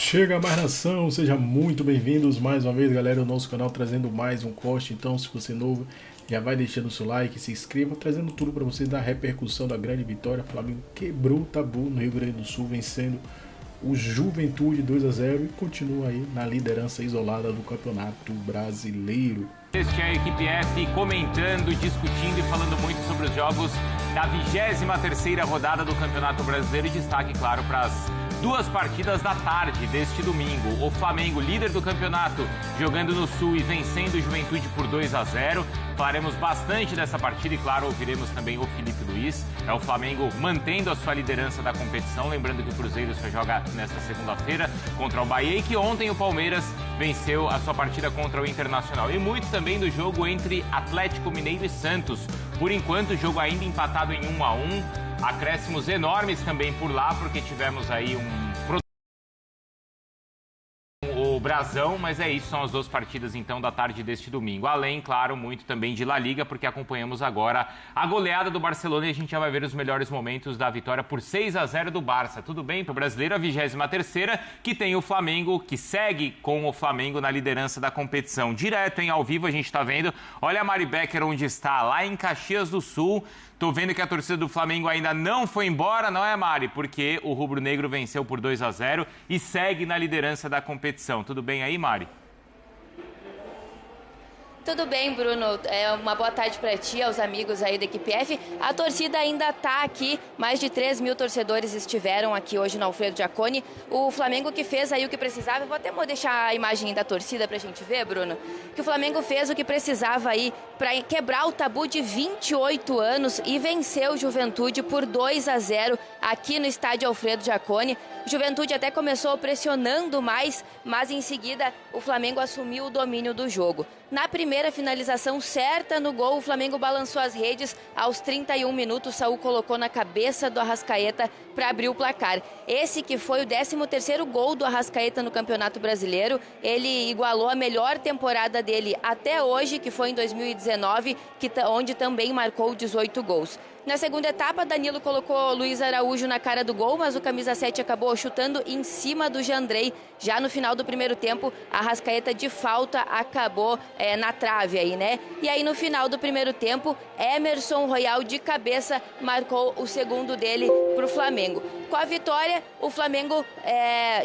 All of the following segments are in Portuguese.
Chega mais nação, sejam muito bem-vindos mais uma vez, galera, ao nosso canal, trazendo mais um corte. Então, se você é novo, já vai deixando o seu like, se inscreva, trazendo tudo para vocês da repercussão da grande vitória. O Flamengo quebrou o tabu no Rio Grande do Sul, vencendo o Juventude 2-0 e continua aí na liderança isolada do Campeonato Brasileiro. Este é a equipe F comentando, discutindo e falando muito sobre os jogos da 23ª rodada do Campeonato Brasileiro e destaque, claro, para as duas partidas da tarde deste domingo. O Flamengo, líder do campeonato, jogando no Sul e vencendo o Juventude por 2-0. Falaremos bastante dessa partida e, claro, ouviremos também o Felipe Luiz. É o Flamengo mantendo a sua liderança da competição. Lembrando que o Cruzeiro só joga nesta segunda-feira contra o Bahia e que ontem o Palmeiras venceu a sua partida contra o Internacional. E muito também do jogo entre Atlético Mineiro e Santos. Por enquanto, o jogo ainda empatado em 1-1. Acréscimos enormes também por lá, porque tivemos aí o Brasão, mas é isso, são as duas partidas então da tarde deste domingo. Além, claro, muito também de La Liga, porque acompanhamos agora a goleada do Barcelona e a gente já vai ver os melhores momentos da vitória por 6-0 do Barça. Tudo bem para o brasileiro, a 23ª, que tem o Flamengo, que segue com o Flamengo na liderança da competição. Direto, ao vivo, a gente está vendo. Olha a Mari Becker onde está, lá em Caxias do Sul. Tô vendo que a torcida do Flamengo ainda não foi embora, não é, Mari? Porque o rubro-negro venceu por 2-0 e segue na liderança da competição. Tudo bem aí, Mari? Tudo bem, Bruno. Uma boa tarde para ti, aos amigos aí da equipe F. A torcida ainda está aqui, mais de 3 mil torcedores estiveram aqui hoje no Alfredo Jaconi. O Flamengo que fez aí o que precisava, eu vou até deixar a imagem da torcida para a gente ver, Bruno, que o Flamengo fez o que precisava aí para quebrar o tabu de 28 anos e venceu o Juventude por 2-0 aqui no estádio Alfredo Jaconi. O Juventude até começou pressionando mais, mas em seguida o Flamengo assumiu o domínio do jogo. Na primeira finalização certa no gol, o Flamengo balançou as redes. Aos 31 minutos, Saúl colocou na cabeça do Arrascaeta para abrir o placar. Esse que foi o 13º gol do Arrascaeta no Campeonato Brasileiro. Ele igualou a melhor temporada dele até hoje, que foi em 2019, onde também marcou 18 gols. Na segunda etapa, Danilo colocou Luiz Araújo na cara do gol, mas o camisa 7 acabou chutando em cima do Jandrei. Já no final do primeiro tempo, a Arrascaeta de falta acabou na trave aí, né? E aí no final do primeiro tempo, Emerson Royal de cabeça marcou o segundo dele para o Flamengo. Com a vitória, o Flamengo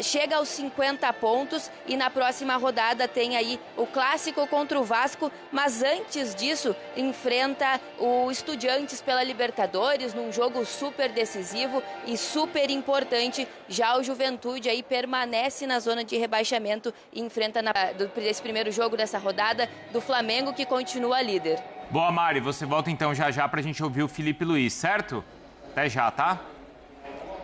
chega aos 50 pontos e na próxima rodada tem aí o clássico contra o Vasco, mas antes disso enfrenta o Estudiantes pela Libertadores num jogo super decisivo e super importante. Já o Juventude aí permanece na zona de rebaixamento e enfrenta esse primeiro jogo dessa rodada do Flamengo, que continua líder. Boa, Mari, você volta então já pra gente ouvir o Felipe Luiz, certo? Até já, tá?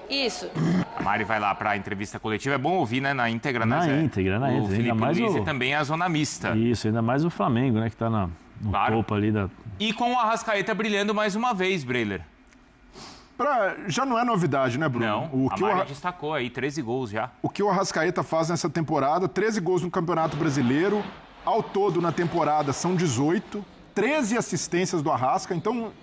Isso. A Mari vai lá para a entrevista coletiva. É bom ouvir, né? Na íntegra, né, Zé? Na íntegra. O Felipe Luiz e também a zona mista. Isso, ainda mais o Flamengo, né? Que tá no topo ali da... E com o Arrascaeta brilhando mais uma vez, Breiler. Já não é novidade, né, Bruno? Não, a Mari destacou aí, 13 gols já. O que o Arrascaeta faz nessa temporada, 13 gols no Campeonato Brasileiro. Ao todo, na temporada, são 18. 13 assistências do Arrasca. Então,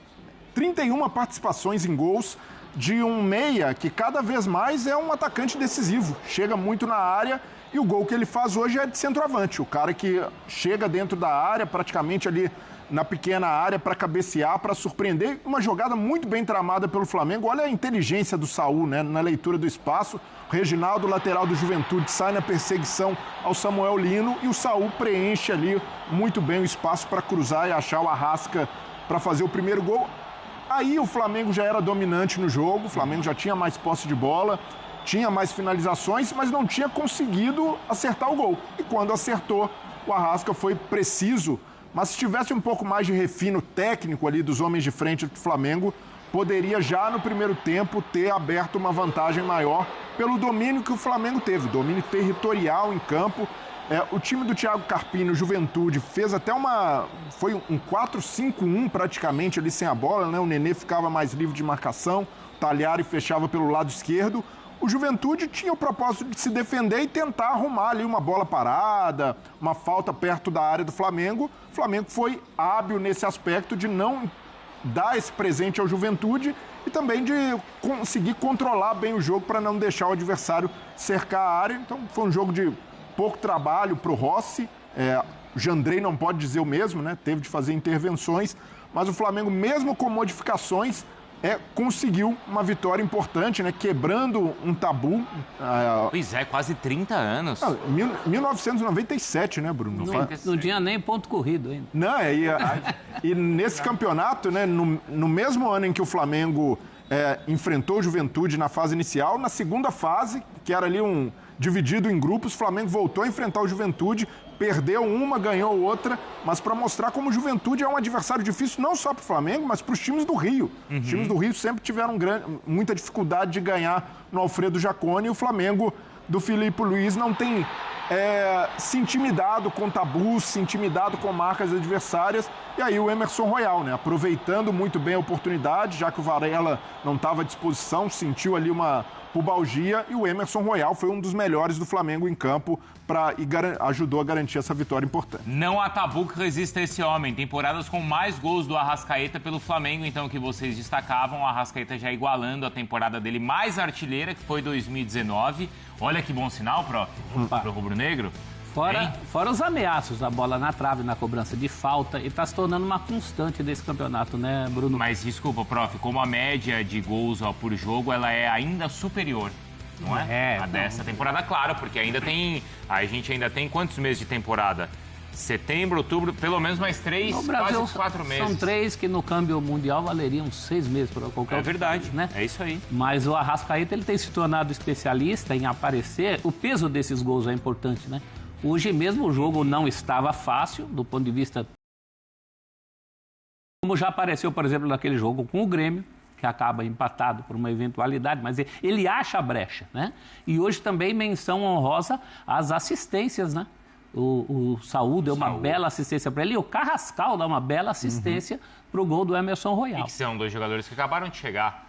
31 participações em gols de um meia que cada vez mais é um atacante decisivo. Chega muito na área e o gol que ele faz hoje é de centroavante. O cara que chega dentro da área, praticamente ali na pequena área, para cabecear, para surpreender. Uma jogada muito bem tramada pelo Flamengo. Olha a inteligência do Saúl, né, na leitura do espaço. O Reginaldo, lateral do Juventude, sai na perseguição ao Samuel Lino e o Saúl preenche ali muito bem o espaço para cruzar e achar o Arrasca para fazer o primeiro gol. Aí o Flamengo já era dominante no jogo, o Flamengo já tinha mais posse de bola, tinha mais finalizações, mas não tinha conseguido acertar o gol. E quando acertou, o Arrasca foi preciso, mas se tivesse um pouco mais de refino técnico ali dos homens de frente do Flamengo, poderia já no primeiro tempo ter aberto uma vantagem maior pelo domínio que o Flamengo teve, domínio territorial em campo. O time do Thiago Carpini, o Juventude, fez até foi um 4-5-1 praticamente ali sem a bola, né? O Nenê ficava mais livre de marcação, o Talhari fechava pelo lado esquerdo. O Juventude tinha o propósito de se defender e tentar arrumar ali uma bola parada, uma falta perto da área do Flamengo. O Flamengo foi hábil nesse aspecto de não dar esse presente ao Juventude e também de conseguir controlar bem o jogo para não deixar o adversário cercar a área. Então foi um jogo de pouco trabalho para o Rossi. O Jandrei não pode dizer o mesmo, né? Teve de fazer intervenções, mas o Flamengo, mesmo com modificações, conseguiu uma vitória importante, né? Quebrando um tabu. Pois é, quase 30 anos. 1997, né, Bruno? Não tinha nem ponto corrido ainda. Não, e nesse campeonato, né, no mesmo ano em que o Flamengo enfrentou o Juventude na fase inicial, na segunda fase, que era ali dividido em grupos, o Flamengo voltou a enfrentar o Juventude, perdeu uma, ganhou outra, mas para mostrar como o Juventude é um adversário difícil não só para o Flamengo, mas para os times do Rio. Os times do Rio sempre tiveram muita dificuldade de ganhar no Alfredo Jaconi, e o Flamengo do Filipe Luiz não tem se intimidado com tabus, se intimidado com marcas adversárias. E aí o Emerson Royal, né, aproveitando muito bem a oportunidade, já que o Varela não estava à disposição, sentiu ali uma pubalgia, e o Emerson Royal foi um dos melhores do Flamengo em campo e ajudou a garantir essa vitória importante. Não há tabu que resista a esse homem. Temporadas com mais gols do Arrascaeta pelo Flamengo, então, que vocês destacavam. O Arrascaeta já igualando a temporada dele mais artilheira, que foi 2019. Olha que bom sinal, prof, pro rubro-negro. Fora os ameaços, a bola na trave, na cobrança de falta, e está se tornando uma constante desse campeonato, né, Bruno? Mas, desculpa, prof, como a média de gols por jogo, ela é ainda superior, não é? A dessa temporada, claro, porque a gente ainda tem quantos meses de temporada? Setembro, outubro, pelo menos mais 3, no Brasil, quase 4 meses. São 3 que no câmbio mundial valeriam 6 meses para qualquer outro. É verdade, país, né? É isso aí. Mas o Arrascaeta, ele tem se tornado especialista em aparecer. O peso desses gols é importante, né? Hoje mesmo o jogo não estava fácil, do ponto de vista... Como já apareceu, por exemplo, naquele jogo com o Grêmio, que acaba empatado por uma eventualidade, mas ele acha a brecha, né? E hoje também menção honrosa às assistências, né? O Saúl deu uma bela assistência para ele, e o Carrascal dá uma bela assistência para o gol do Emerson Royal. E que são dois jogadores que acabaram de chegar.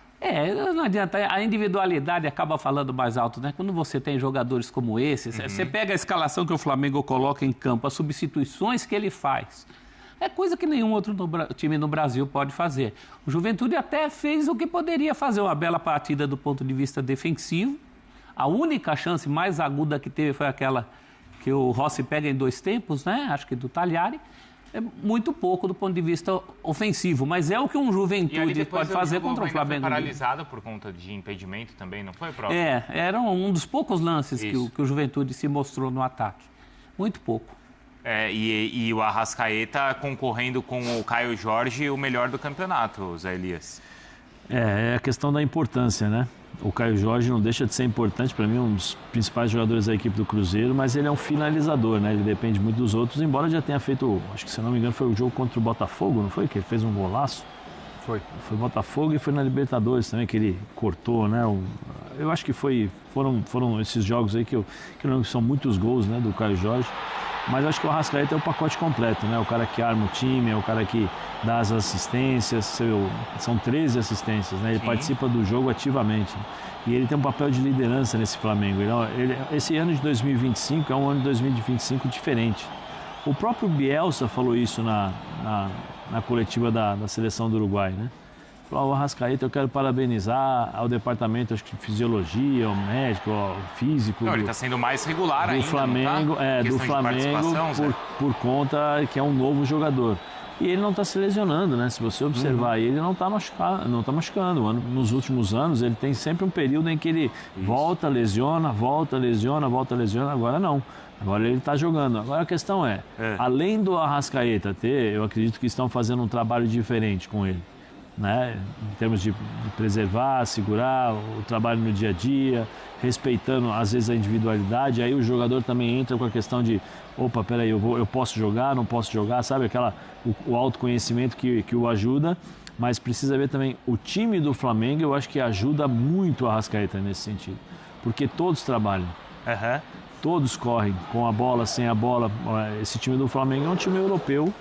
Não adianta, a individualidade acaba falando mais alto, né? Quando você tem jogadores como esses, você pega a escalação que o Flamengo coloca em campo, as substituições que ele faz, é coisa que nenhum outro time no Brasil pode fazer. O Juventude até fez o que poderia fazer, uma bela partida do ponto de vista defensivo. A única chance mais aguda que teve foi aquela que o Rossi pega em 2 tempos, né? Acho que do Talhari. É muito pouco do ponto de vista ofensivo, mas é o que um Juventude pode fazer contra o Flamengo. Foi paralisado por conta de impedimento também, não foi, próprio? Era um dos poucos lances que o Juventude se mostrou no ataque. Muito pouco. E o Arrascaeta concorrendo com o Caio Jorge, o melhor do campeonato, Zé Elias. É a questão da importância, né? O Caio Jorge não deixa de ser importante, para mim, um dos principais jogadores da equipe do Cruzeiro, mas ele é um finalizador, né? Ele depende muito dos outros, embora já tenha feito, acho que se não me engano, foi o jogo contra o Botafogo, não foi? Que ele fez um golaço? Foi o Botafogo e foi na Libertadores também, que ele cortou, né? Eu acho que foram esses jogos aí que eu lembro que são muitos gols, né, do Caio Jorge. Mas acho que o Arrascaeta é o pacote completo, né? O cara que arma o time, é o cara que dá as assistências, são 13 assistências, né? Ele participa do jogo ativamente. E ele tem um papel de liderança nesse Flamengo. Esse ano de 2025 é um ano de 2025 diferente. O próprio Bielsa falou isso na coletiva da seleção do Uruguai, né? Falou, o Arrascaeta, eu quero parabenizar ao departamento, acho que de fisiologia, ao médico, ao físico. Não, ele está sendo mais regular ainda, Flamengo, não tá? Do Flamengo, por conta que é um novo jogador. E ele não está se lesionando, né? Se você observar, ele não está machucando. Nos últimos anos, ele tem sempre um período em que ele volta, lesiona. Agora não. Agora ele está jogando. Agora a questão além do Arrascaeta eu acredito que estão fazendo um trabalho diferente com ele, né? Em termos de preservar, segurar o trabalho no dia a dia, respeitando às vezes a individualidade. Aí o jogador também entra com a questão de opa, peraí, eu posso jogar, não posso jogar, sabe? O autoconhecimento que o ajuda, mas precisa ver também o time do Flamengo. Eu acho que ajuda muito o Arrascaeta nesse sentido, porque todos trabalham, todos correm com a bola, sem a bola. Esse time do Flamengo é um time europeu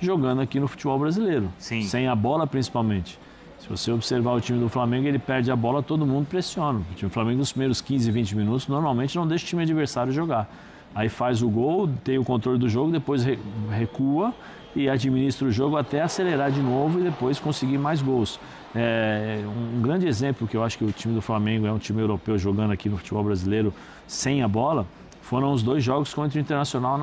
jogando aqui no futebol brasileiro, sem a bola principalmente. Se você observar o time do Flamengo, ele perde a bola, todo mundo pressiona. O time do Flamengo nos primeiros 15, 20 minutos normalmente não deixa o time adversário jogar. Aí faz o gol, tem o controle do jogo, depois recua e administra o jogo até acelerar de novo e depois conseguir mais gols. Um grande exemplo que eu acho que o time do Flamengo é um time europeu jogando aqui no futebol brasileiro sem a bola, foram os 2 jogos contra o Internacional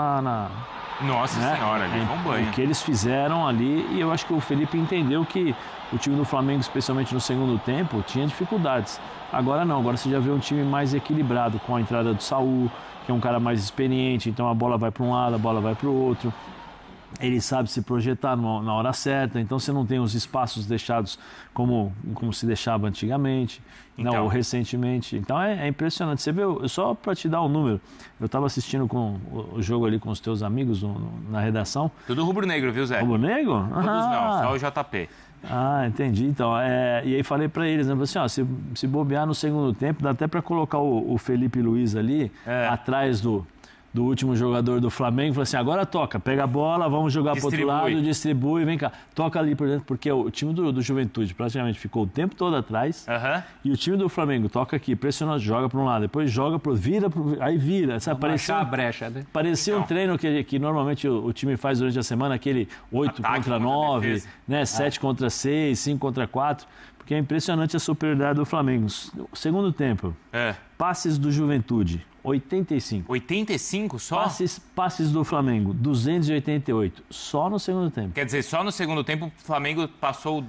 Nossa Senhora, ali foi um banho. O que eles fizeram ali, e eu acho que o Felipe entendeu que o time do Flamengo, especialmente no segundo tempo, tinha dificuldades. Agora não, agora você já vê um time mais equilibrado, com a entrada do Saúl, que é um cara mais experiente, então a bola vai para um lado, a bola vai para o outro. Ele sabe se projetar na hora certa, então você não tem os espaços deixados como se deixava antigamente, então, ou recentemente. Então é impressionante. Você vê, só para te dar um número, eu estava assistindo o jogo ali com os teus amigos na redação. Tudo rubro-negro, viu, Zé? Rubro-negro? Todos não, só o JP. Entendi. Então, e aí falei para eles, né, assim, ó, se bobear no segundo tempo, dá até para colocar o Felipe Luiz ali, atrás do último jogador do Flamengo, falou assim, agora toca, pega a bola, vamos jogar para o outro lado, distribui, vem cá, toca ali por dentro, porque o time do Juventude praticamente ficou o tempo todo atrás, e o time do Flamengo toca aqui, pressiona, joga para um lado, depois joga aí vira, sabe? Parecia a brecha, né? Parecia um treino que normalmente o time faz durante a semana, aquele 8 contra 9, né? 7 contra 6, 5 contra 4, porque é impressionante a superioridade do Flamengo. O segundo tempo, passes do Juventude, 85. 85 só? Passes do Flamengo, 288. Só no segundo tempo. Quer dizer, só no segundo tempo o Flamengo passou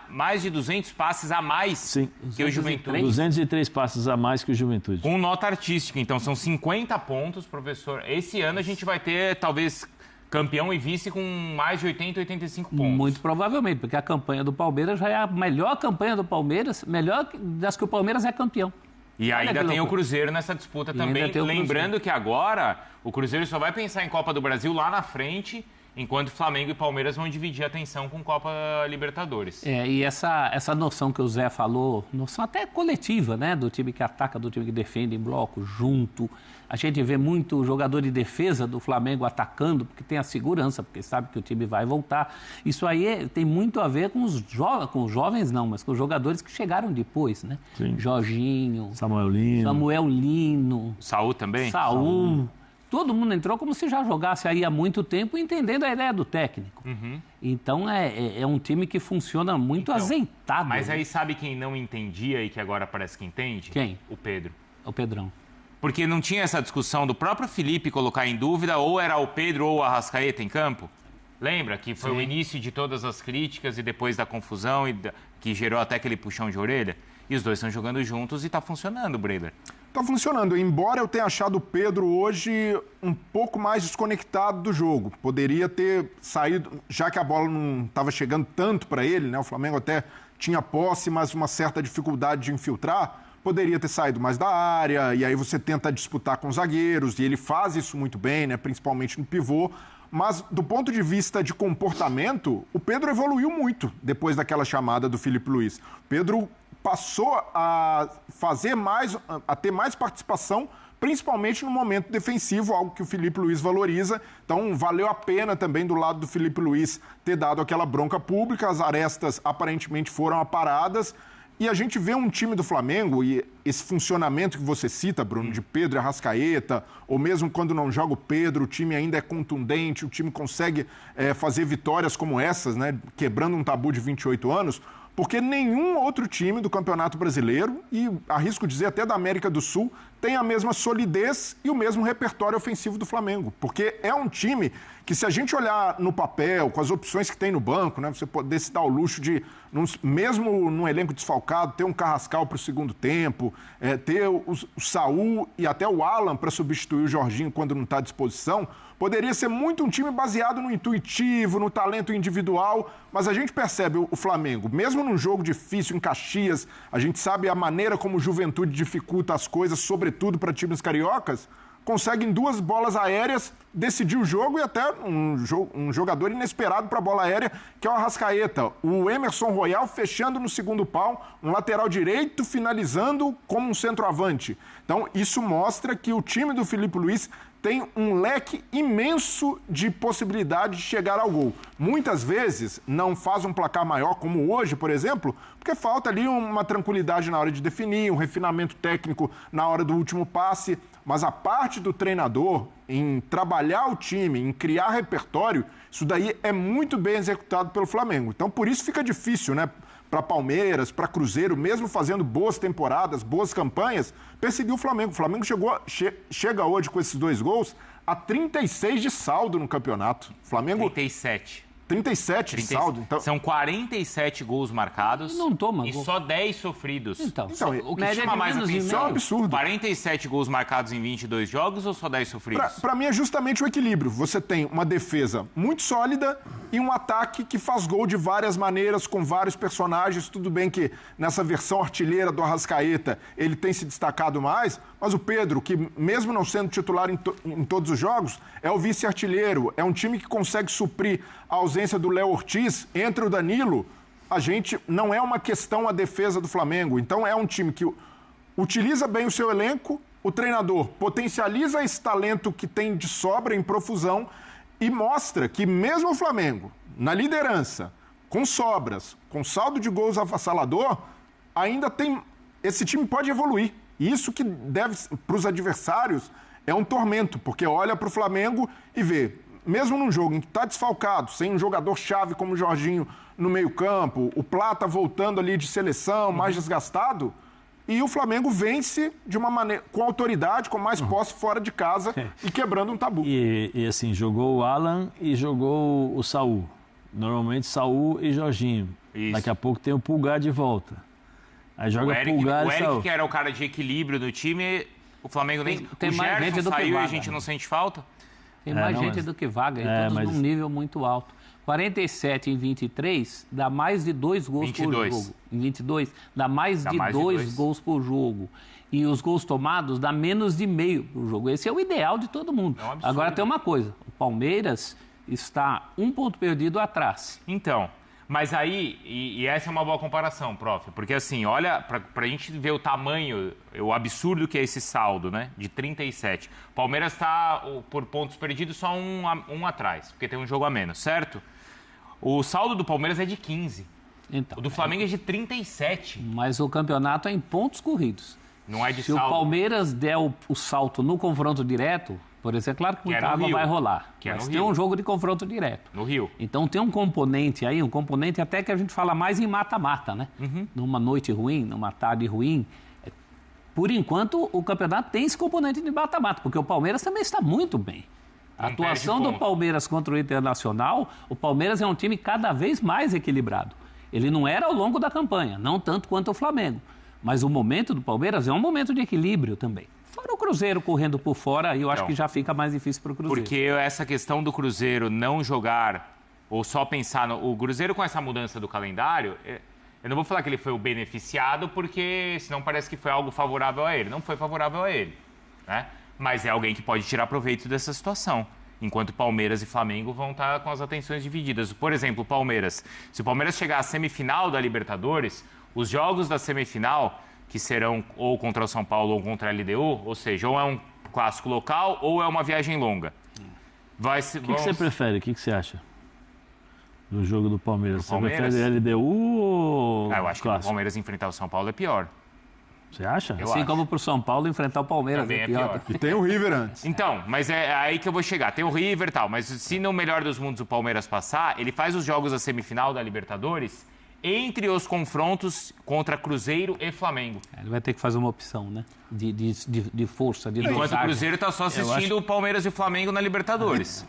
mais de 200 passes a mais que o Juventude. 203 passes a mais que o Juventude. Com nota artística, então são 50 pontos, professor. Esse ano a gente vai ter, talvez, campeão e vice com mais de 80, 85 pontos. Muito provavelmente, porque a campanha do Palmeiras já é a melhor campanha do Palmeiras, melhor das que o Palmeiras é campeão. E ainda tem o Cruzeiro nessa disputa também. Lembrando que agora o Cruzeiro só vai pensar em Copa do Brasil lá na frente, enquanto Flamengo e Palmeiras vão dividir a atenção com Copa Libertadores. E essa noção que o Zé falou, noção até coletiva, né? Do time que ataca, do time que defende em bloco, junto. A gente vê muito jogador de defesa do Flamengo atacando, porque tem a segurança, porque sabe que o time vai voltar. Isso aí tem muito a ver com os jovens não, mas com os jogadores que chegaram depois, né? Sim. Jorginho, Samuel Lino. Saúl também? Saúl. Todo mundo entrou como se já jogasse aí há muito tempo, entendendo a ideia do técnico. Então, é um time que funciona muito azeitado. Mas aí sabe quem não entendia e que agora parece que entende? Quem? O Pedro. O Pedrão. Porque não tinha essa discussão do próprio Felipe colocar em dúvida ou era o Pedro ou o Arrascaeta em campo? Lembra que foi o início de todas as críticas e depois da confusão que gerou até aquele puxão de orelha? E os dois estão jogando juntos e está funcionando, Breiler. Tá funcionando, embora eu tenha achado o Pedro hoje um pouco mais desconectado do jogo. Poderia ter saído, já que a bola não estava chegando tanto para ele, né? O Flamengo até tinha posse, mas uma certa dificuldade de infiltrar. Poderia ter saído mais da área, e aí você tenta disputar com os zagueiros, e ele faz isso muito bem, né? Principalmente no pivô. Mas, do ponto de vista de comportamento, o Pedro evoluiu muito depois daquela chamada do Felipe Luiz. O Pedro passou a ter mais participação, principalmente no momento defensivo, algo que o Felipe Luiz valoriza. Então, valeu a pena também do lado do Felipe Luiz ter dado aquela bronca pública, as arestas aparentemente foram aparadas. E a gente vê um time do Flamengo, e esse funcionamento que você cita, Bruno, de Pedro e Arrascaeta, ou mesmo quando não joga o Pedro, o time ainda é contundente, o time consegue fazer vitórias como essas, né, quebrando um tabu de 28 anos, porque nenhum outro time do Campeonato Brasileiro, e arrisco dizer até da América do Sul, tem a mesma solidez e o mesmo repertório ofensivo do Flamengo. Porque é um time que, se a gente olhar no papel, com as opções que tem no banco, né, você poder se dar o luxo de, mesmo num elenco desfalcado, ter um Carrascal para o segundo tempo, ter o Saúl e até o Alan para substituir o Jorginho quando não está à disposição, poderia ser muito um time baseado no intuitivo, no talento individual, mas a gente percebe o Flamengo, mesmo num jogo difícil em Caxias, a gente sabe a maneira como o Juventude dificulta as coisas, sobretudo para times cariocas, consegue em 2 bolas aéreas decidir o jogo e até um jogador inesperado para a bola aérea, que é o Arrascaeta. O Emerson Royal fechando no segundo pau, um lateral direito finalizando como um centroavante. Então, isso mostra que o time do Filipe Luís tem um leque imenso de possibilidade de chegar ao gol. Muitas vezes não faz um placar maior, como hoje, por exemplo, porque falta ali uma tranquilidade na hora de definir, um refinamento técnico na hora do último passe. Mas a parte do treinador em trabalhar o time, em criar repertório, isso daí é muito bem executado pelo Flamengo. Então, por isso fica difícil, né? Para Palmeiras, para Cruzeiro, mesmo fazendo boas temporadas, boas campanhas, perseguiu o Flamengo. O Flamengo chega hoje com esses 2 gols a 36 de saldo no campeonato. Flamengo 37 de saldo. Então... São 47 gols marcados não toma e gol. Só 10 sofridos. Então o que chama mais atenção isso é um absurdo. 47 gols marcados em 22 jogos ou só 10 sofridos? Para mim é justamente o equilíbrio. Você tem uma defesa muito sólida e um ataque que faz gol de várias maneiras, com vários personagens. Tudo bem que nessa versão artilheira do Arrascaeta ele tem se destacado mais, mas o Pedro, que mesmo não sendo titular em todos os jogos, é o vice-artilheiro, é um time que consegue suprir a ausência do Léo Ortiz, entre o Danilo, não é uma questão a defesa do Flamengo. Então é um time que utiliza bem o seu elenco, o treinador potencializa esse talento que tem de sobra em profusão e mostra que mesmo o Flamengo, na liderança, com sobras, com saldo de gols avassalador, ainda tem... Esse time pode evoluir. E isso que deve, para os adversários, é um tormento, porque olha para o Flamengo e vê, mesmo num jogo em que está desfalcado, sem um jogador-chave como o Jorginho no meio-campo, o Plata voltando ali de seleção, mais desgastado, e o Flamengo vence de uma maneira, com autoridade, com mais posse fora de casa e quebrando um tabu. E assim, jogou o Alan e jogou o Saul. Normalmente Saul e Jorginho. Isso. Daqui a pouco tem o Pulgar de volta. Aí joga Pulgar e Saul. O Eric, que era o cara de equilíbrio do time, o Flamengo nem... Tem o mais Gerson gente do que saiu e a vaga. gente não sente falta? Tem mais gente do que vaga, e todos num nível muito alto. 47 em 23 dá mais de 2 gols 22. por jogo. Em 22 dá mais de 2 gols por jogo. E os gols tomados dá menos de meio por jogo. Esse é o ideal de todo mundo. É um absurdo. Agora tem uma coisa, o Palmeiras está 1 ponto perdido atrás. Então, mas aí, e essa é uma boa comparação, prof, porque assim, olha, pra gente ver o tamanho, o absurdo que é esse saldo, né, de 37. O Palmeiras está, por pontos perdidos, só um atrás, porque tem um jogo a menos, certo? O saldo do Palmeiras é de 15. Então, O do Flamengo é de 37. mas o campeonato é em pontos corridos. Não é de Se saldo. o Palmeiras der o salto no confronto direto, por exemplo, é claro que Que é muita no água Rio. vai rolar. Que é Mas no tem Rio. um jogo de confronto direto. No Rio. Então tem um componente aí, um componente até que a gente fala mais em mata-mata, né? Numa noite ruim, numa tarde ruim. Por enquanto, o campeonato tem esse componente de mata-mata, porque o Palmeiras também está muito bem. A Não atuação perde do ponto. Palmeiras contra o Internacional, o Palmeiras é um time cada vez mais equilibrado. Ele não era ao longo da campanha, não tanto quanto o Flamengo. Mas o momento do Palmeiras é um momento de equilíbrio também. Fora o Cruzeiro correndo por fora, aí eu acho Então, que já fica mais difícil para o Cruzeiro. Porque essa questão do Cruzeiro não jogar, ou só pensar no... O Cruzeiro com essa mudança do calendário, eu não vou falar que ele foi o beneficiado, porque senão parece que foi algo favorável a ele. Não foi favorável a ele, né? Mas é alguém que pode tirar proveito dessa situação. Enquanto Palmeiras e Flamengo vão estar com as atenções divididas. Por exemplo, o Palmeiras. Se o Palmeiras chegar à semifinal da Libertadores, os jogos da semifinal, que serão ou contra o São Paulo ou contra a LDU, ou seja, ou é um clássico local ou é uma viagem longa. O que você prefere? O que você acha do jogo do Palmeiras? Você Palmeiras? prefere LDU ou Eu acho que o clássico? Palmeiras enfrentar o São Paulo é pior. Você acha? Eu Assim acho. como para o São Paulo enfrentar o Palmeiras. Também é pior. pior. E tem o River antes. Então, mas é aí que eu vou chegar. Tem o River e tal, mas se no melhor dos mundos o Palmeiras passar, ele faz os jogos da semifinal da Libertadores entre os confrontos contra Cruzeiro e Flamengo. Ele vai ter que fazer uma opção, né? De força, de Enquanto o dosagem. Cruzeiro está só assistindo o Palmeiras e o Flamengo na Libertadores.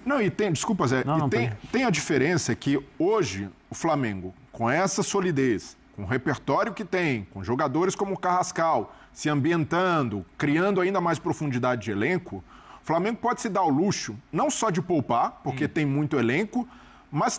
Não, e tem, desculpa, Zé, Não, e tem a diferença que hoje o Flamengo, com essa solidez, com o repertório que tem, com jogadores como o Carrascal, se ambientando, criando ainda mais profundidade de elenco, o Flamengo pode se dar o luxo não só de poupar, porque tem muito elenco, mas